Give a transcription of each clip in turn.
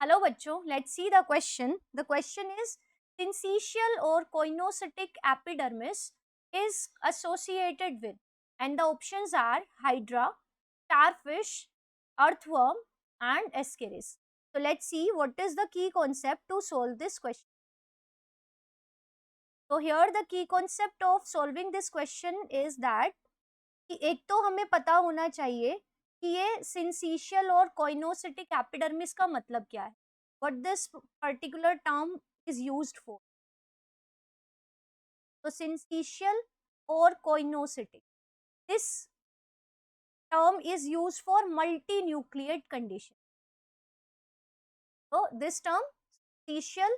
Hello बच्चों, let's see the question. The question is syncytial or coinocytic epidermis is associated with, and the options are hydra, starfish, earthworm and ascaris. So let's see what is the key concept to solve this question. So here the key concept of solving this question is that कि एक तो हमें पता होना चाहिए कि ये सिंसीशियल और कोइनोसिटिक एपिडर्मिस का मतलब क्या है, what this particular term is used for. तो सिंसीशियल और कोइनोसिटिक, this term is used for multinucleate condition. So this term syncytial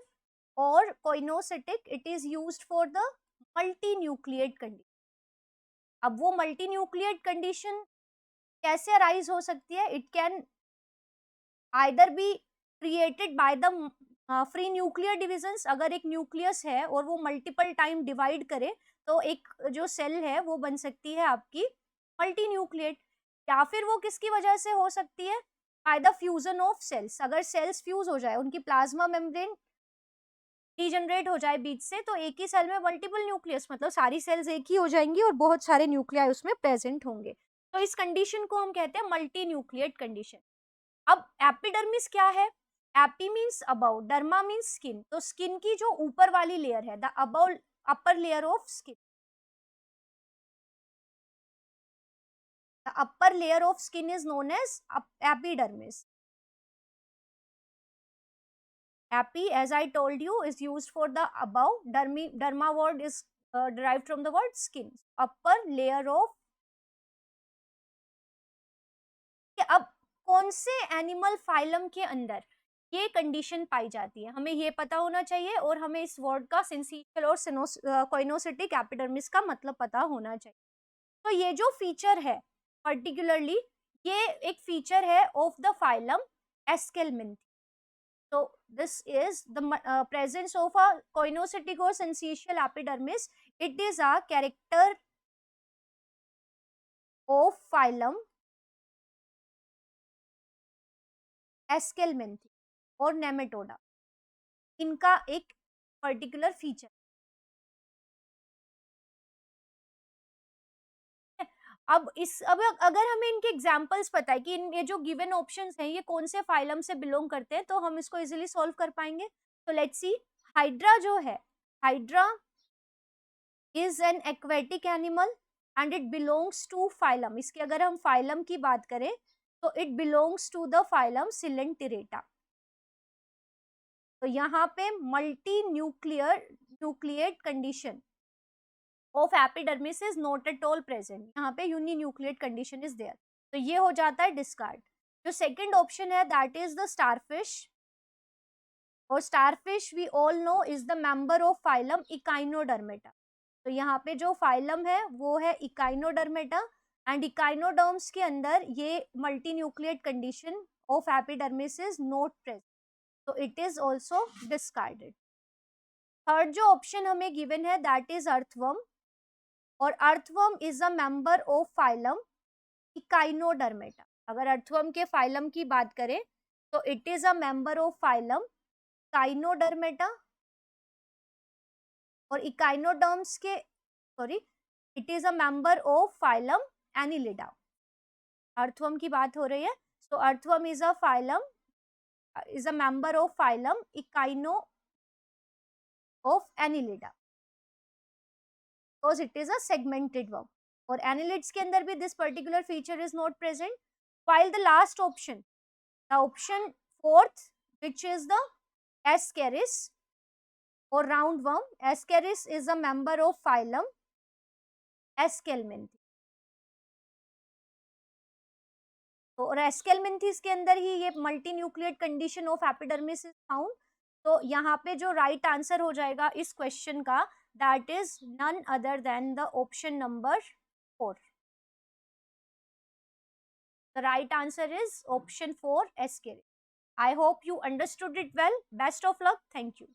or कोइनोसिटिक, it is used for the multinucleate condition. अब वो multinucleate condition कैसे अराइज हो सकती है? It can either be created by the free nuclear divisions. अगर एक nucleus है और वो मल्टीपल टाइम डिवाइड करे तो एक जो सेल है वो बन सकती है आपकी मल्टी न्यूक्लिएट. या फिर वो किसकी वजह से हो सकती है? By the fusion of cells. अगर सेल्स फ्यूज हो जाए, उनकी प्लाज्मा मेम्ब्रेन डीजनरेट हो जाए बीच से, तो एक ही सेल में मल्टीपल न्यूक्लियस, मतलब सारी सेल्स एक ही हो जाएंगी और बहुत सारे न्यूक्लियाई उसमें प्रेजेंट होंगे. तो इस कंडीशन को हम कहते हैं मल्टी न्यूक्लिएट कंडीशन. अब एपिडर्मिस क्या है? Epi means above, derma means skin. तो स्किन की जो ऊपर वाली लेयर है, the above upper layer of skin, the upper layer of skin is known as epidermis. Epi, as I told you, is used for the above. Derma word is derived from the word skin. Upper layer of. अब कौन से animal phylum के अंदर ये condition पाई जाती है, हमें ये पता होना चाहिए. और हमें इस वर्ड का सिंसीशियल और कोइनोसिटिक एपिडर्मिस का मतलब पता होना चाहिए. तो ये जो फीचर है पर्टिकुलरली, ये एक फीचर है of the phylum Aschelminthes. So this is the presence of a coinocytic or syncytial epidermis. It is a character of phylum Aschelminthi और Nematoda. इनका एक पर्टिकुलर फीचर. अब अगर हमें इनके एग्जांपल्स पता है कि ये जो गिवन ऑप्शंस हैं ये कौन से फाइलम से बिलोंग करते हैं, तो हम इसको इजीली सॉल्व कर पाएंगे. तो लेट्स सी. हाइड्रा जो है, hydra is an aquatic animal and it belongs to phylum. इसके अगर हम फाइलम की बात करें तो it belongs to the phylum Coelenterata. तो यहाँ पे multi nucleate condition of epidermis is not at all present. यहाँ पे यूनिन्यूक्लिएट कंडीशन इज देयर. तो ये हो जाता है डिस्कार्ड. जो सेकंड ऑप्शन है दैट इज द स्टारफिश. और starfish we all know is the member of phylum Echinodermata. तो यहाँ पे जो फाइलम है वो है इकाइनोडर्मेटा एंड इकाइनोडर्म्स के अंदर ये multi nucleate condition of epidermis is not present. तो it is also discarded. Third जो ऑप्शन हमें गिवन है दैट इज अर्थवर्म. और earthworm is a member of phylum Echinodermata. अगर अर्थवर्म के फाइलम की बात करें तो it is a member of phylum Echinodermata. और इकाइनोडर्म्स के it is a member of phylum Annelida. Earthworm की बात हो रही है. So earthworm is a member of phylum Echino of Annelida because it is a segmented worm. और annelids के अंदर भी this particular feature is not present. While the last option, the option fourth, which is the Ascaris or roundworm. Ascaris is a member of phylum Aschelminthi. और Aschelminthis के अंदर ही ये multi nucleate condition of epidermis is found. तो यहाँ पे जो right answer हो जाएगा इस क्वेश्चन का, that is none other than the option number 4. The right answer is option 4, Ascaris. I hope you understood it well. Best of luck. Thank you.